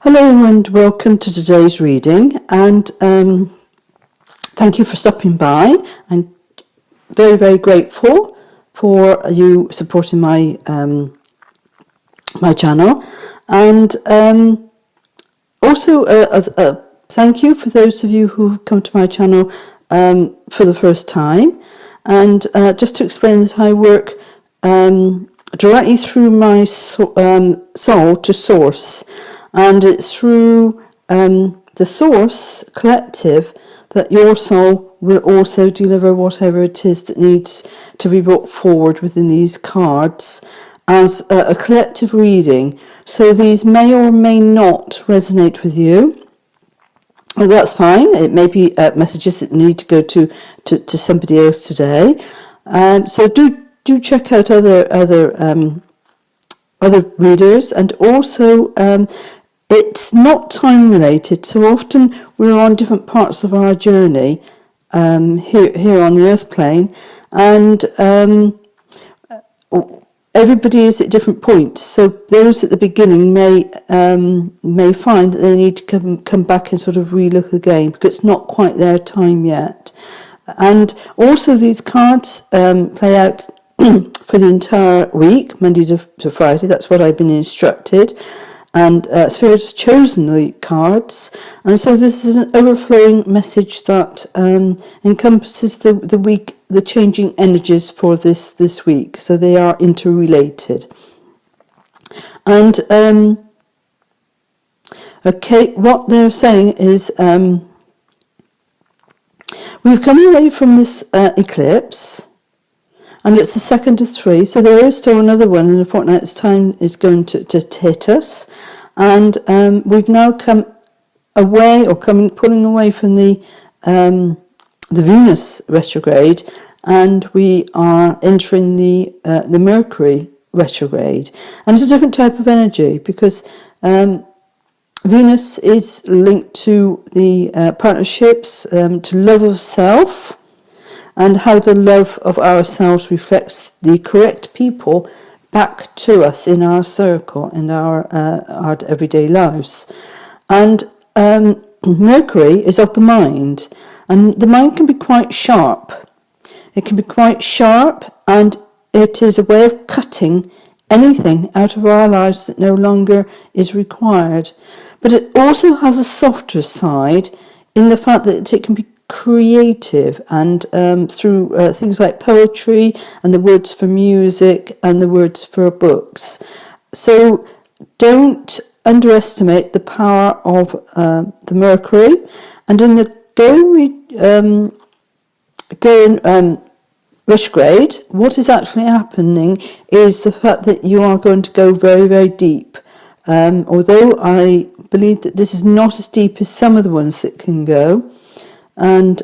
Hello and welcome to today's reading, and thank you for stopping by. I'm very grateful for you supporting my my channel, and also thank you for those of you who've come to my channel for the first time. And just to explain this, I work directly through my soul to source. And it's through the source collective that your soul will also deliver whatever it is that needs to be brought forward within these cards as a collective reading. So these may or may not resonate with you. Well, that's fine. It may be messages that need to go to somebody else today. So do check out other readers, and also it's not time related. So often we're on different parts of our journey here on the earth plane, and everybody is at different points. So those at the beginning may find that they need to come back and sort of relook again because it's not quite their time yet. And also these cards play out for the entire week, Monday to Friday. That's what I've been instructed. And Spirit has chosen the cards. And so this is an overflowing message that encompasses the week, the changing energies for this week. So they are interrelated. And okay, what they're saying is we've come away from this eclipse, and it's the second of 3, so there is still another one in a fortnight's time is going to hit us. And we've now come away, or pulling away from the Venus retrograde, and we are entering the Mercury retrograde. And it's a different type of energy because Venus is linked to the partnerships, to love of self, and how the love of ourselves reflects the correct people back to us in our circle, in our everyday lives. And Mercury is of the mind, and the mind can be quite sharp. It can be quite sharp, and it is a way of cutting anything out of our lives that no longer is required. But it also has a softer side in the fact that it can be creative, and through things like poetry and the words for music and the words for books. So don't underestimate the power of the Mercury. And in the going retrograde, what is actually happening is the fact that you are going to go very deep. Although I believe that this is not as deep as some of the ones that can go. And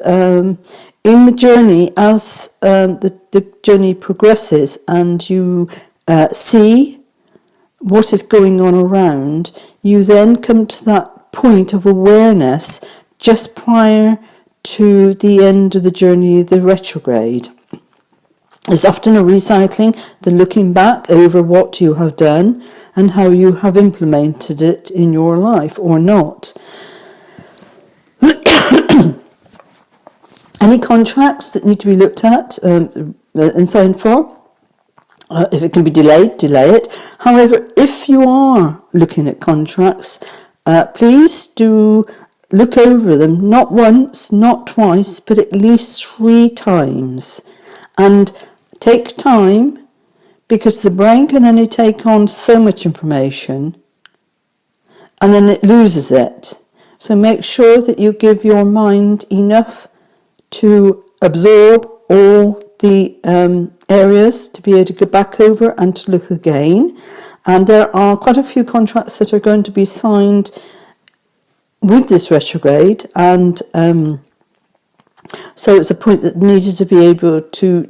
in the journey, as the journey progresses and you see what is going on around, you then come to that point of awareness just prior to the end of the journey, the retrograde. It's often a recycling, the looking back over what you have done and how you have implemented it in your life or not. Any contracts that need to be looked at and signed for, if it can be delayed, delay it. However, if you are looking at contracts, please do look over them, not once, not twice, but at least 3 times. And take time, because the brain can only take on so much information, and then it loses it. So make sure that you give your mind enough to absorb all the areas to be able to go back over and to look again. And there are quite a few contracts that are going to be signed with this retrograde, and so it's a point that needed to be able to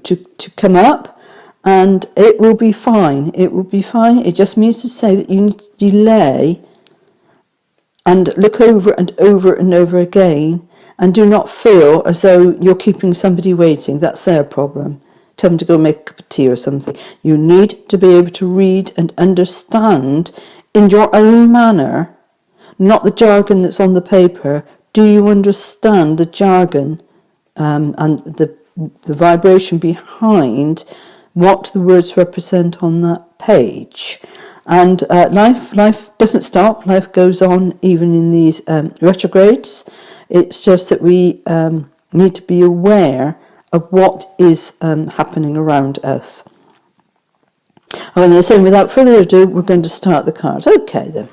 come up, and it will be fine. It will be fine. It just means to say that you need to delay and look over and over and over again. And do not feel as though you're keeping somebody waiting. That's their problem. Tell them to go make a cup of tea or something. You need to be able to read and understand in your own manner not the jargon that's on the paper. Do you understand the jargon and the vibration behind what the words represent on that page? And life doesn't stop. Life goes on even in these retrogrades. It's just that we need to be aware of what is happening around us. And they're saying, without further ado, we're going to start the cards. Okay, then.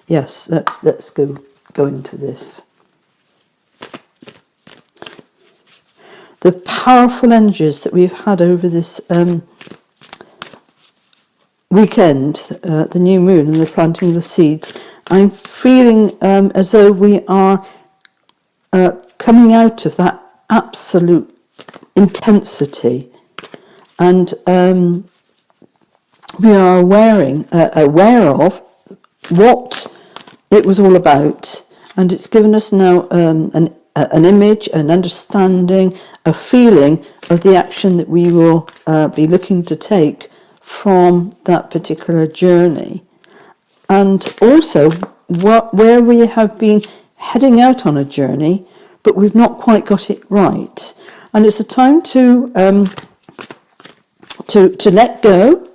Yes, let's go into this. The powerful energies that we've had over this weekend, the new moon and the planting of the seeds, I'm feeling as though we are coming out of that absolute intensity, and we are aware of what it was all about, and it's given us now an image, an understanding, a feeling of the action that we will be looking to take from that particular journey, and also where we have been heading out on a journey, but we've not quite got it right. And it's a time to let go,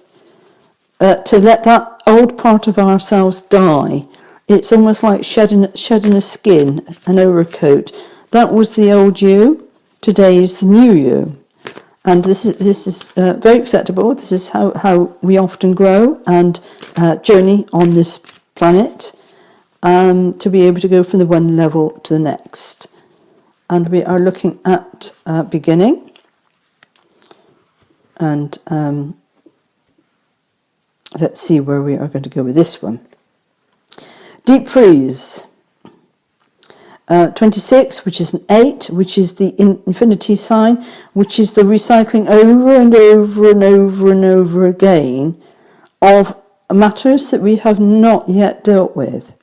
to let that old part of ourselves die. It's almost like shedding a skin, an overcoat. That was the old you. Today is the new you, and this is very acceptable. This is how we often grow and journey on this planet, to be able to go from the one level to the next. And we are looking at beginning, and let's see where we are going to go with this one. Deep freeze. 26, which is an 8, which is the infinity sign, which is the recycling over and over and over and over again of matters that we have not yet dealt with.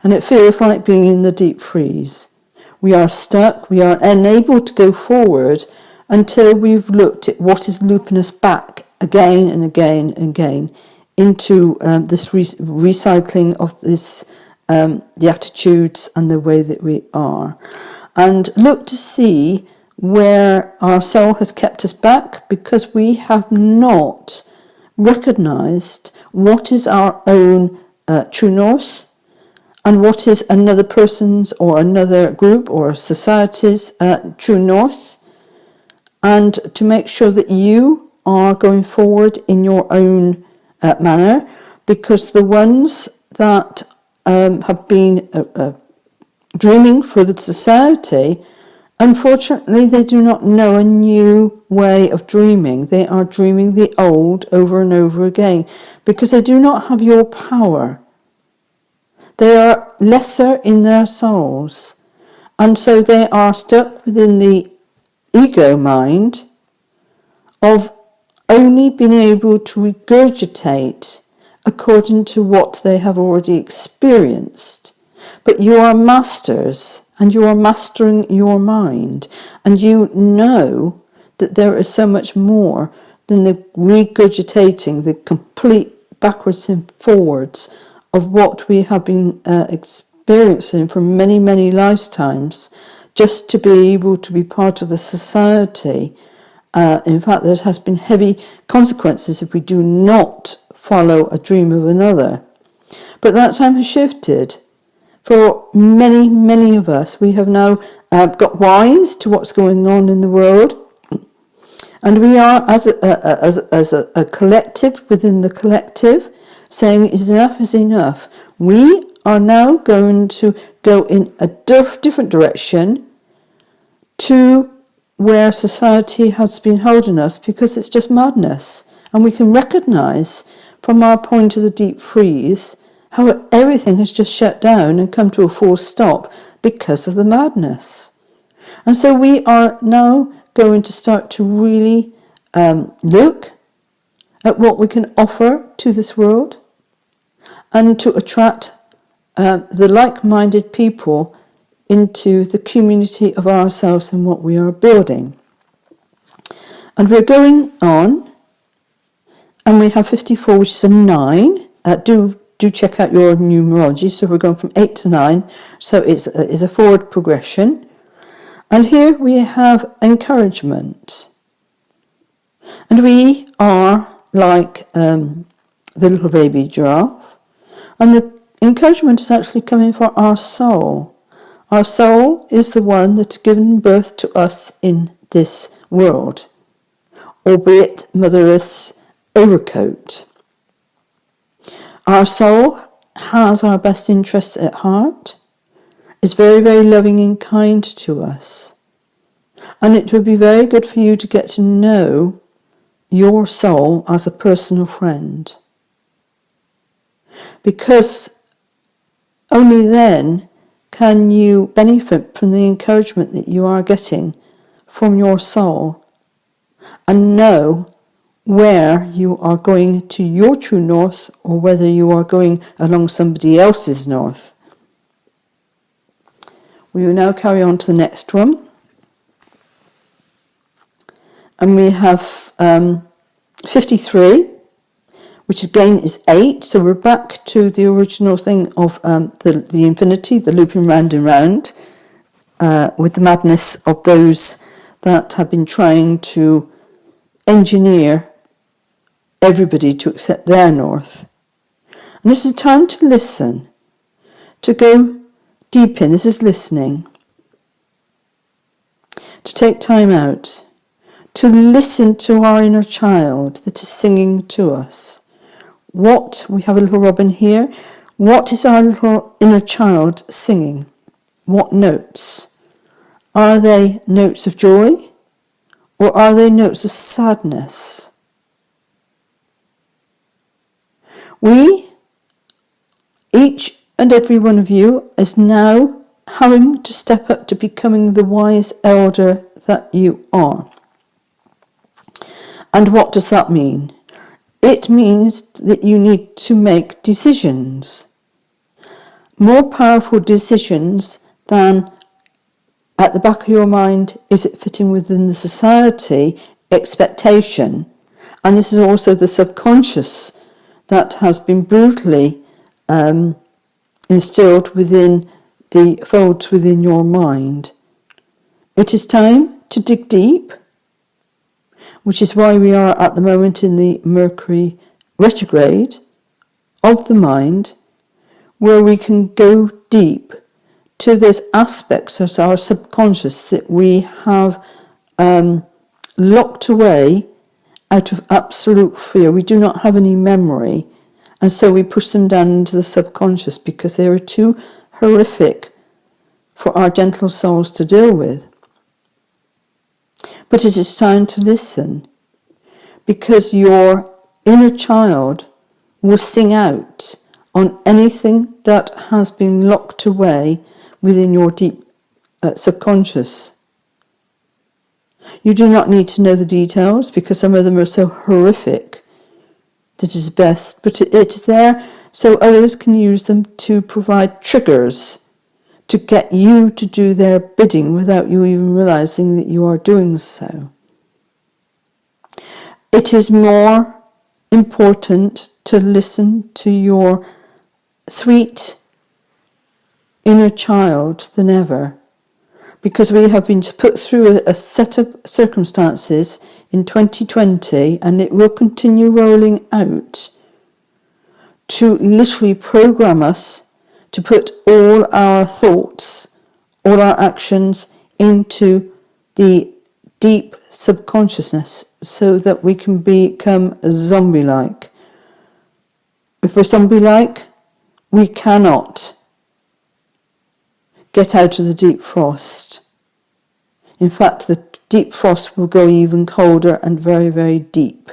And it feels like being in the deep freeze. We are stuck, we are unable to go forward until we've looked at what is looping us back again and again and again into this recycling of this, the attitudes and the way that we are. And look to see where our soul has kept us back, because we have not recognised what is our own true north, and what is another person's or another group or society's true north, and to make sure that you are going forward in your own manner, because the ones that have been dreaming for the society, unfortunately they do not know a new way of dreaming. They are dreaming the old over and over again, because they do not have your power. They are lesser in their souls, and so they are stuck within the ego mind of only being able to regurgitate according to what they have already experienced. But you are masters, and you are mastering your mind, and you know that there is so much more than the regurgitating, the complete backwards and forwards of what we have been experiencing for many, many lifetimes, just to be able to be part of the society. In fact, there has been heavy consequences if we do not follow a dream of another. But that time has shifted. For many, many of us, we have now got wise to what's going on in the world, and we are, as a collective within the collective, saying enough is enough. We are now going to go in a different direction to where society has been holding us, because it's just madness. And we can recognise from our point of the deep freeze how everything has just shut down and come to a full stop because of the madness. And so we are now going to start to really look at what we can offer to this world, and to attract the like-minded people into the community of ourselves and what we are building. And we're going on, and we have 54, which is a 9. Do do check out your numerology. So we're going from 8 to 9. So it's a forward progression. And here we have encouragement. And we are like the little baby giraffe. And the encouragement is actually coming from our soul. Our soul is the one that's given birth to us in this world, albeit Mother Earth's overcoat. Our soul has our best interests at heart, is very, very loving and kind to us. And it would be very good for you to get to know your soul as a personal friend. Because only then can you benefit from the encouragement that you are getting from your soul and know where you are going to your true north or whether you are going along somebody else's north. We will now carry on to the next one. And we have 53, which again is 8. So we're back to the original thing of the infinity, the looping round and round, with the madness of those that have been trying to engineer everybody to accept their north. And this is a time to listen, to go deep in. This is listening. To take time out, to listen to our inner child that is singing to us. We have a little robin here. What is our little inner child singing? What notes? Are they notes of joy or are they notes of sadness? We, each and every one of you, is now having to step up to becoming the wise elder that you are. And what does that mean? It means that you need to make decisions. More powerful decisions than at the back of your mind, is it fitting within the society expectation? And this is also the subconscious that has been brutally instilled within the folds within your mind. It is time to dig deep, which is why we are at the moment in the Mercury retrograde of the mind, where we can go deep to those aspects of our subconscious that we have locked away out of absolute fear. We do not have any memory, and so we push them down into the subconscious because they are too horrific for our gentle souls to deal with. But it is time to listen, because your inner child will sing out on anything that has been locked away within your deep subconscious. You do not need to know the details because some of them are so horrific that it is best, but it is there so others can use them to provide triggers to get you to do their bidding without you even realizing that you are doing so. It is more important to listen to your sweet inner child than ever, because we have been put through a set of circumstances in 2020, and it will continue rolling out to literally program us to put all our thoughts, all our actions into the deep subconsciousness so that we can become zombie-like. If we're zombie-like, we cannot get out of the deep frost. In fact, the deep frost will go even colder and very, very deep.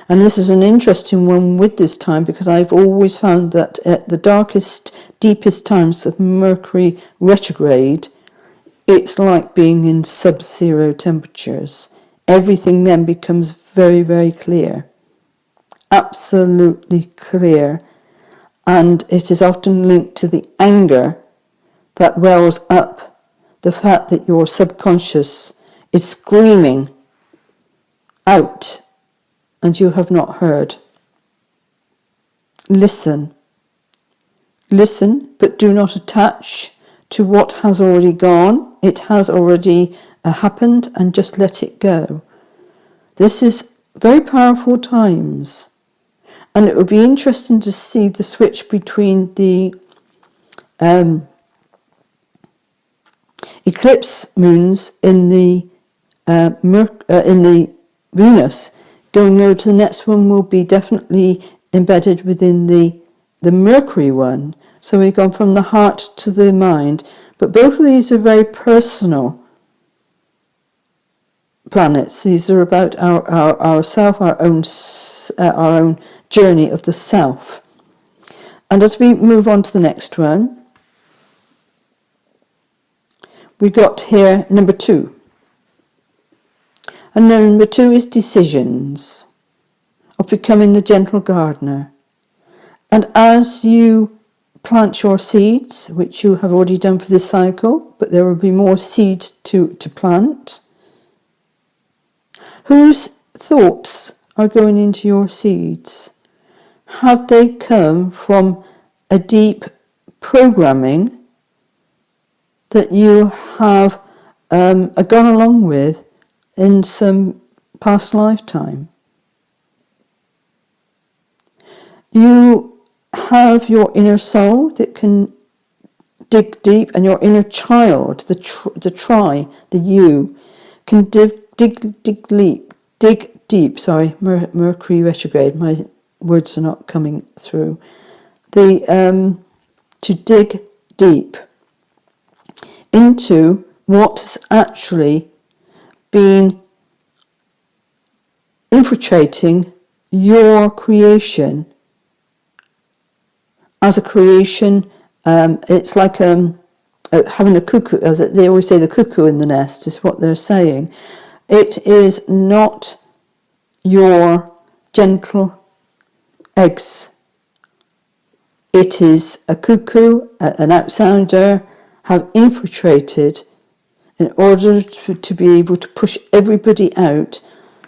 And this is an interesting one with this time, because I've always found that at the darkest, deepest times of Mercury retrograde, it's like being in sub-zero temperatures. Everything then becomes very, very clear. Absolutely clear. And it is often linked to the anger that wells up, the fact that your subconscious is screaming out and you have not heard. listen. Listen, but do not attach to what has already gone. It has already happened, and just let it go. This is very powerful times. And it would be interesting to see the switch between the eclipse moons in the Venus. Going over to the next one will be definitely embedded within the Mercury one. So we've gone from the heart to the mind. But both of these are very personal planets. These are about our self, our own journey of the self. And as we move on to the next one, we got here number 2. And number 2 is decisions, of becoming the gentle gardener. And as you plant your seeds, which you have already done for this cycle, but there will be more seeds to plant, whose thoughts are going into your seeds? Have they come from a deep programming that you have gone along with in some past lifetime? You have your inner soul that can dig deep, and your inner child, the you, can dig deep. Sorry, Mercury retrograde. My words are not coming through. To dig deep into what has actually been infiltrating your creation as a creation. It's like having a cuckoo. They always say the cuckoo in the nest is what they're saying. It is not your gentle eggs. It is a cuckoo, an outsider, have infiltrated in order to be able to push everybody out.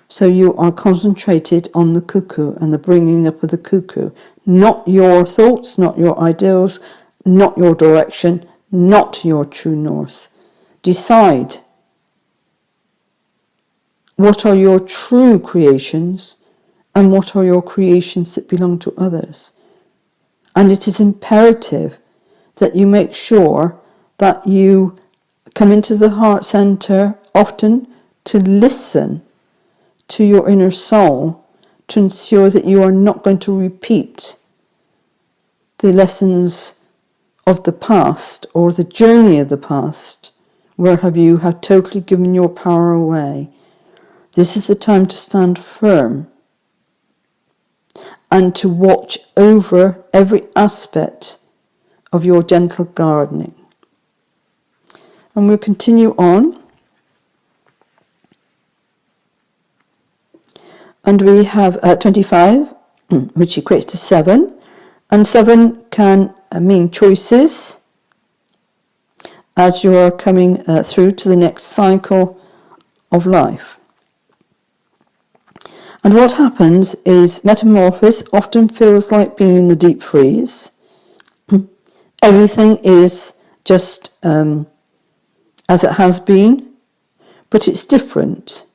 So you are concentrated on the cuckoo and the bringing up of the cuckoo. Not your thoughts, not your ideals, not your direction, not your true north. Decide. What are your true creations and what are your creations that belong to others? And it is imperative that you make sure that you come into the heart center often to listen to your inner soul, to ensure that you are not going to repeat the lessons of the past or the journey of the past, where you have totally given your power away. This is the time to stand firm and to watch over every aspect of your gentle gardening. And we'll continue on. And we have 25, which equates to 7. And 7 can mean choices as you're coming through to the next cycle of life. And what happens is metamorphosis often feels like being in the deep freeze. Everything is just as it has been, but it's different.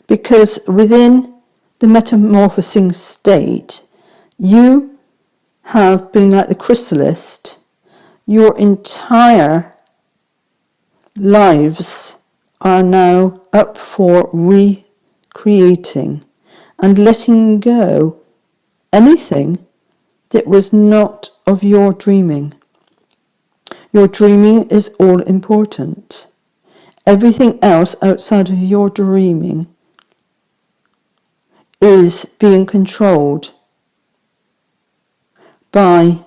Because within the metamorphosing state, you have been like the chrysalis. Your entire lives are now up for recreating and letting go anything that was not of your dreaming. Your dreaming is all important. Everything else outside of your dreaming is being controlled by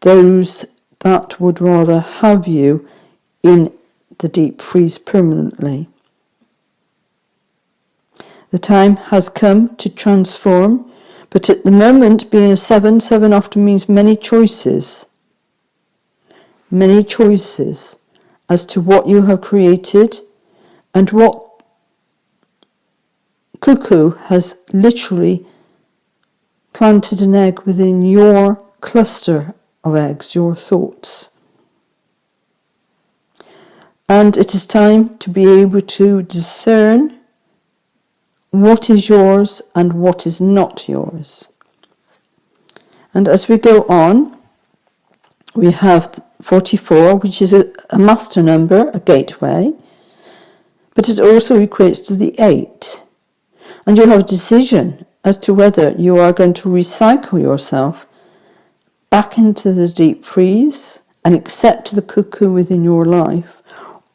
those that would rather have you in the deep freeze permanently. The time has come to transform, but at the moment, being a 7 often means many choices as to what you have created and what cuckoo has literally planted an egg within your cluster of eggs, your thoughts. And it is time to be able to discern what is yours and what is not yours. And as we go on, we have 44, which is a master number, a gateway, but it also equates to the 8. And you have a decision as to whether you are going to recycle yourself back into the deep freeze and accept the cuckoo within your life,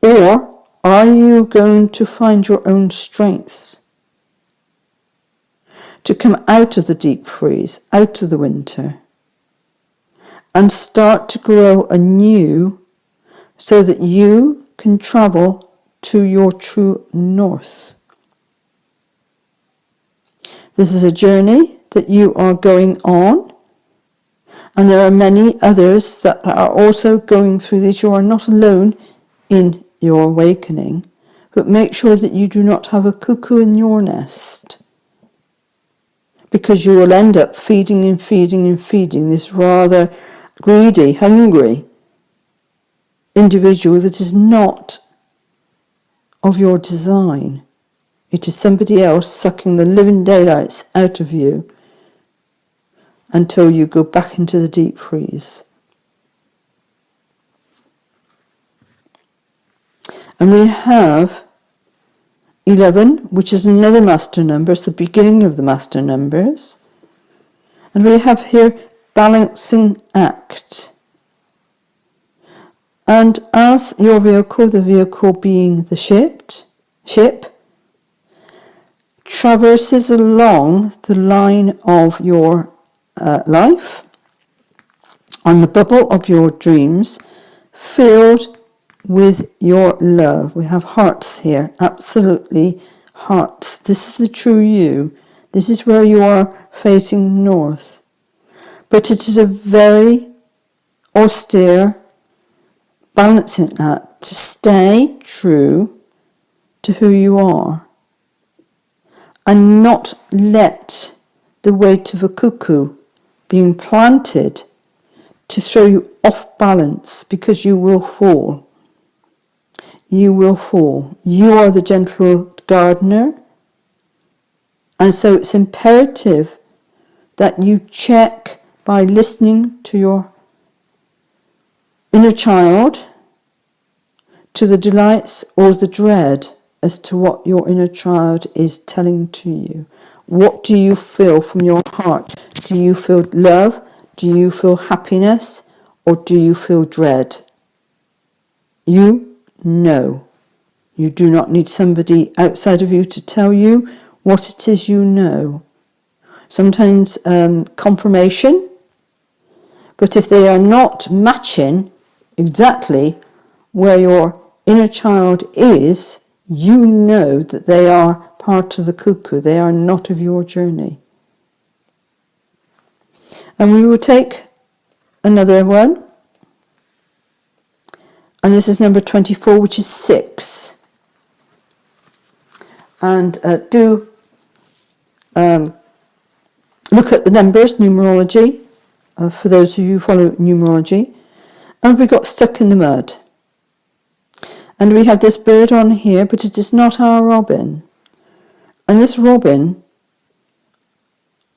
or are you going to find your own strengths to come out of the deep freeze, out of the winter, and start to grow anew so that you can travel to your true north. This is a journey that you are going on, and there are many others that are also going through this. You are not alone in your awakening, but make sure that you do not have a cuckoo in your nest, because you will end up feeding and feeding and feeding this rather greedy, hungry individual that is not of your design. It is somebody else sucking the living daylights out of you until you go back into the deep freeze. And we have 11, which is another master number. It's the beginning of the master numbers. And we have here balancing act. And as your vehicle, the vehicle being the ship, traverses along the line of your life, on the bubble of your dreams, filled with your love. We have hearts here, absolutely hearts. This is the true you. This is where you are facing north. But it is a very austere balancing act to stay true to who you are and not let the weight of a cuckoo being planted to throw you off balance, because you will fall. You will fall. You are the gentle gardener, and so it's imperative that you check by listening to your inner child, to the delights or the dread, as to what your inner child is telling to you. What do you feel from your heart? Do you feel love? Do you feel happiness? Or do you feel dread? You know. You do not need somebody outside of you to tell you what it is you know. Sometimes confirmation, but if they are not matching exactly where your inner child is, you know that they are part of the cuckoo. They are not of your journey. And we will take another one. And this is number 24, which is 6. And do look at the numbers, numerology, for those of you who follow numerology. And we got stuck in the mud. And we have this bird on here, but it is not our robin. And this robin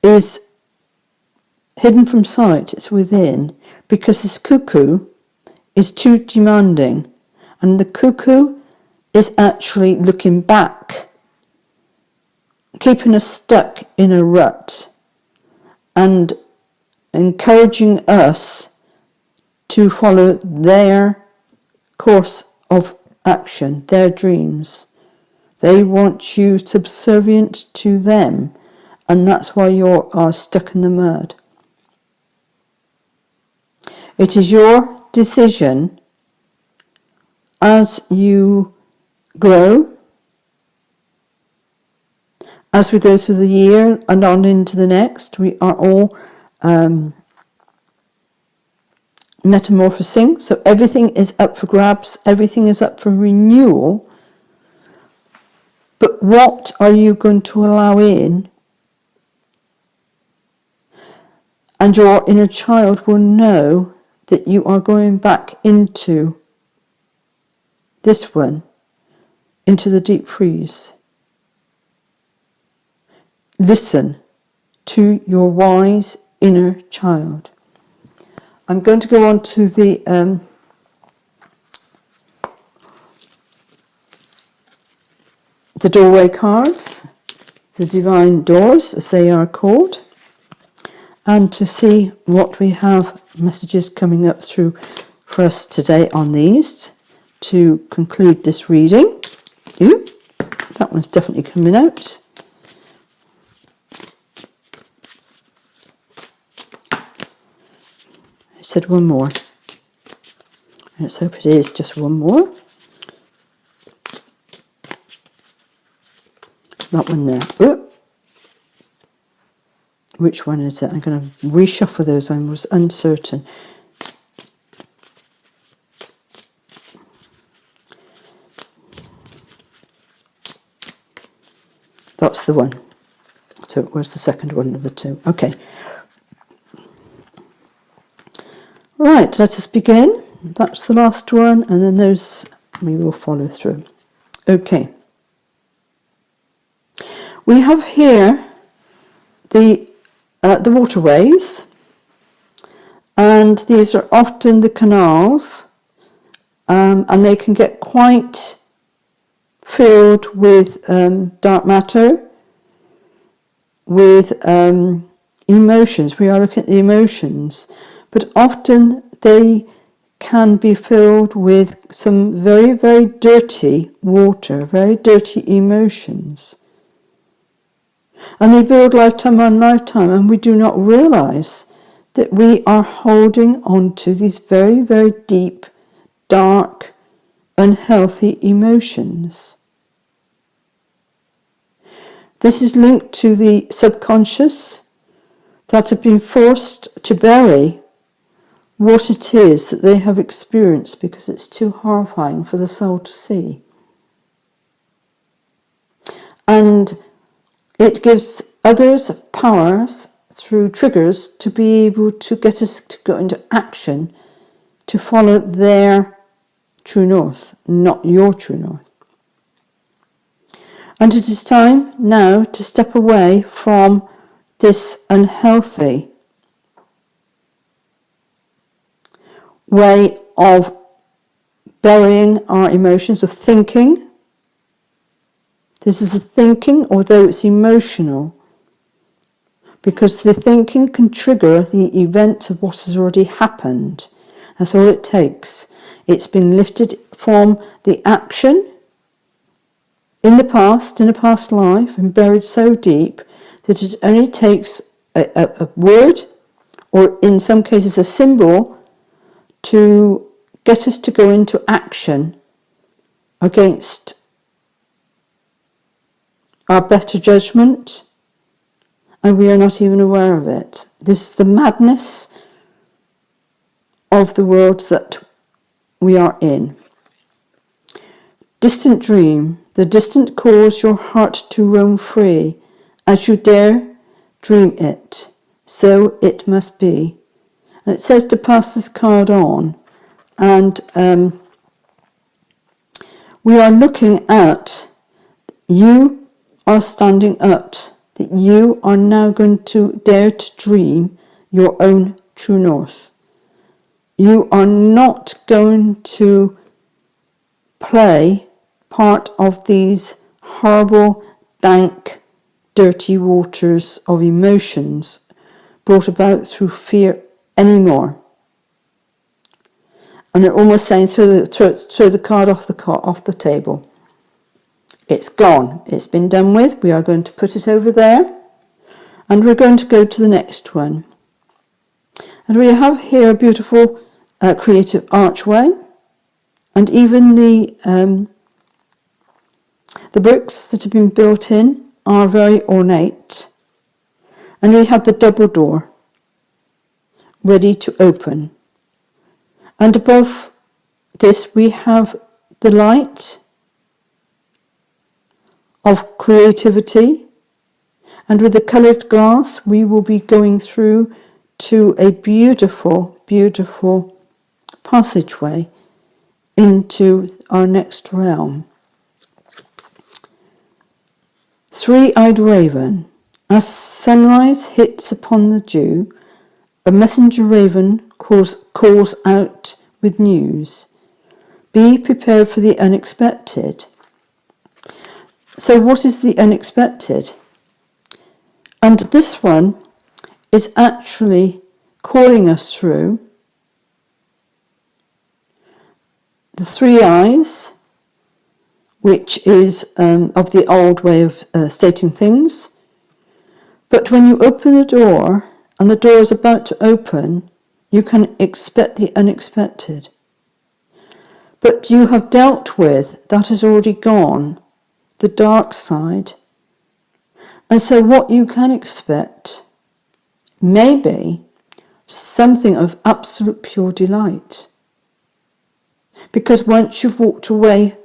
is hidden from sight, it's within, because this cuckoo is too demanding. And the cuckoo is actually looking back, keeping us stuck in a rut and encouraging us to follow their course of action, their dreams. They want you subservient to them, and that's why you are stuck in the mud. It is your decision as you grow, as we go through the year and on into the next. We are all metamorphosing, so everything is up for grabs, everything is up for renewal. But what are you going to allow in And your inner child will know that you are going back into this one, into the deep freeze. Listen to your wise inner child. I'm going to go on to the doorway cards, the divine doors as they are called, and to see what we have messages coming up through for us today on these to conclude this reading. Ooh, that one's definitely coming out. I said one more. Let's hope it is just one more. That one there. Ooh. Which one is it? I'm going to reshuffle those. I was uncertain. That's the one. So where's the second one of the two? Okay. Right, let us begin. That's the last one, and then those we will follow through. Okay. We have here the waterways, and these are often the canals, and they can get quite filled with dark matter, with emotions. We are looking at the emotions, but often they can be filled with some very, very dirty water, very dirty emotions. And they build lifetime on lifetime, and we do not realize that we are holding on to these very, very deep, dark, unhealthy emotions. This is linked to the subconscious that have been forced to bury what it is that they have experienced because it's too horrifying for the soul to see. And it gives others powers through triggers to be able to get us to go into action to follow their true north, not your true north. And it is time now to step away from this unhealthy way of burying our emotions, of thinking. This is the thinking, although it's emotional, because the thinking can trigger the events of what has already happened. That's all it takes. It's been lifted from the action in the past, in a past life, and buried so deep that it only takes a word, or in some cases a symbol, to get us to go into action against our better judgment, and we are not even aware of it. This is the madness of the world that we are in. Distant dream, the distant cause your heart to roam free. As you dare dream it, so it must be. And it says to pass this card on, and we are looking at you are standing up, that you are now going to dare to dream your own true north. You are not going to play part of these horrible, dank, dirty waters of emotions brought about through fear anymore. And they're almost saying throw the card off the table. It's gone. It's been done with. We are going to put it over there. And we're going to go to the next one. And we have here a beautiful creative archway. And even the bricks that have been built in are very ornate. And we have the double door ready to open. And above this we have the light of creativity, and with the coloured glass we will be going through to a beautiful, beautiful passageway into our next realm. Three-eyed raven. As sunrise hits upon the dew, a messenger raven calls out with news. Be prepared for the unexpected. So what is the unexpected? And this one is actually calling us through the three eyes, which is of the old way of stating things. But when you open the door and the door is about to open, you can expect the unexpected. But you have dealt with, that has already gone, the dark side. And so what you can expect may be something of absolute pure delight. Because once you've walked away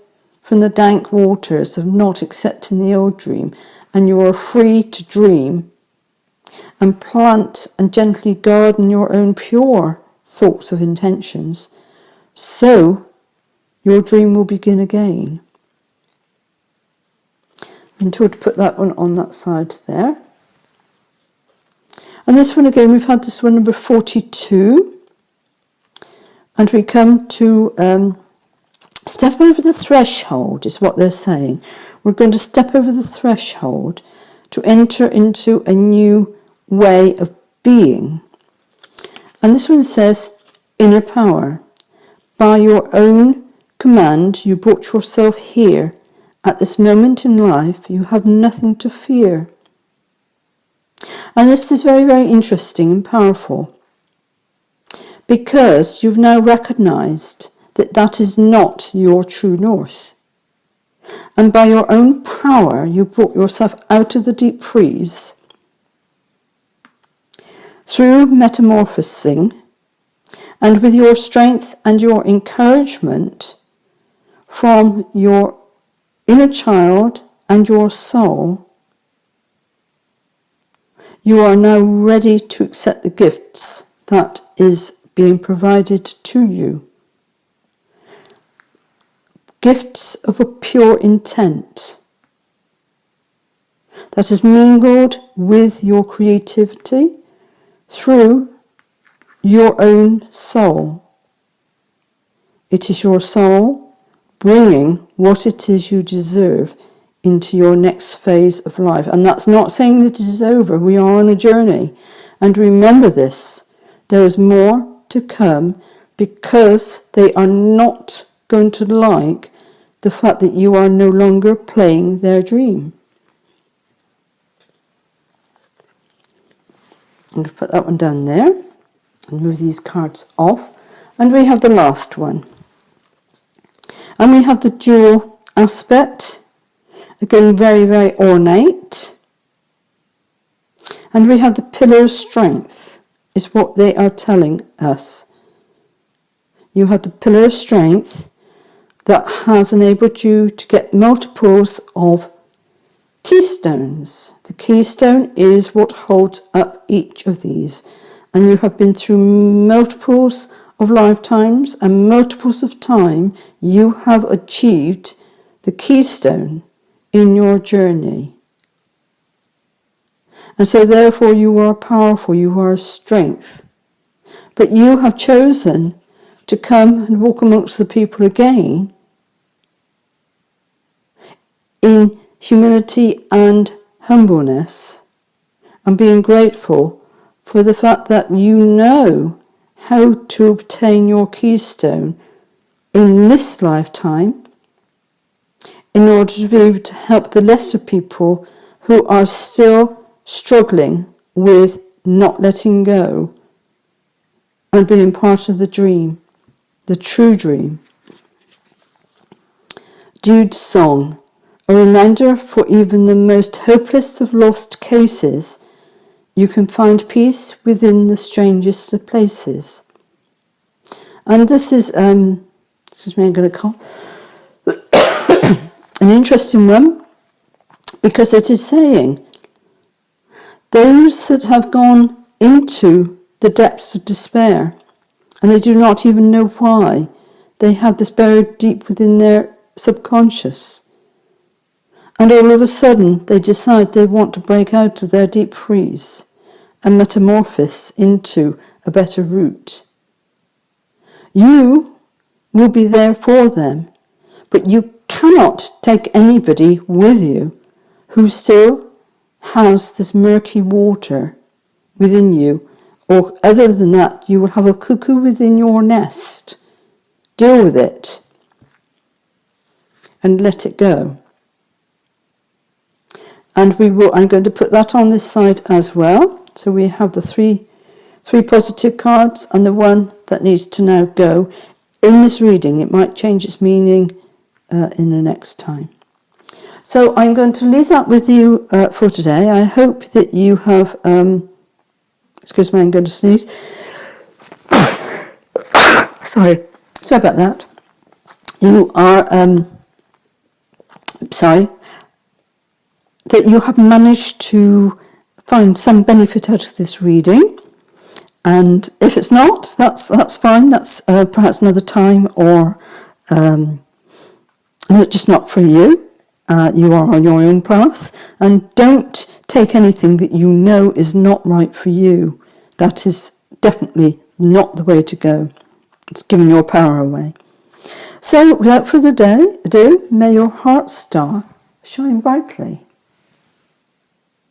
from the dank waters of not accepting the old dream, and you are free to dream and plant and gently garden your own pure thoughts of intentions, so your dream will begin again. I'm told to put that one on that side there. And this one again, we've had this one number 42. And we come to step over the threshold, is what they're saying. We're going to step over the threshold to enter into a new way of being. And this one says, inner power. By your own command, you brought yourself here. At this moment in life, you have nothing to fear. And this is very, very interesting and powerful, because you've now recognized that that is not your true north. And by your own power, you brought yourself out of the deep freeze through metamorphosing, and with your strength and your encouragement from your inner child and your soul, you are now ready to accept the gifts that is being provided to you. Gifts of a pure intent that is mingled with your creativity through your own soul. It is your soul bringing what it is you deserve into your next phase of life. And that's not saying that it is over. We are on a journey. And remember this, there is more to come, because they are not going to like the fact that you are no longer playing their dream. I'm going to put that one down there and move these cards off. And we have the last one. And we have the dual aspect. Again, very, very ornate. And we have the pillar of strength, is what they are telling us. You have the pillar of strength that has enabled you to get multiples of keystones. The keystone is what holds up each of these. And you have been through multiples of lifetimes and multiples of time. You have achieved the keystone in your journey. And so therefore you are powerful, you are a strength. But you have chosen to come and walk amongst the people again in humility and humbleness, and being grateful for the fact that you know how to obtain your keystone in this lifetime, in order to be able to help the lesser people who are still struggling with not letting go and being part of the dream, the true dream. Jude's song, a reminder for even the most hopeless of lost cases, you can find peace within the strangest of places. And this is, excuse me, I'm going to call an interesting one, because it is saying those that have gone into the depths of despair, and they do not even know why. They have this buried deep within their subconscious. And all of a sudden, they decide they want to break out of their deep freeze and metamorphose into a better route. You will be there for them, but you cannot take anybody with you who still has this murky water within you, or other than that, you will have a cuckoo within your nest. Deal with it and let it go. And I'm going to put that on this side as well. So we have the three positive cards and the one that needs to now go in this reading. It might change its meaning in the next time. So I'm going to leave that with you for today. I hope that you have, excuse me, I'm going to sneeze. Sorry about that. You are, that you have managed to find some benefit out of this reading. And if it's not, that's fine. That's perhaps another time, or just not for you. You are on your own path, and don't take anything that you know is not right for you. That is definitely not the way to go. It's giving your power away. So, without further ado, may your heart star shine brightly.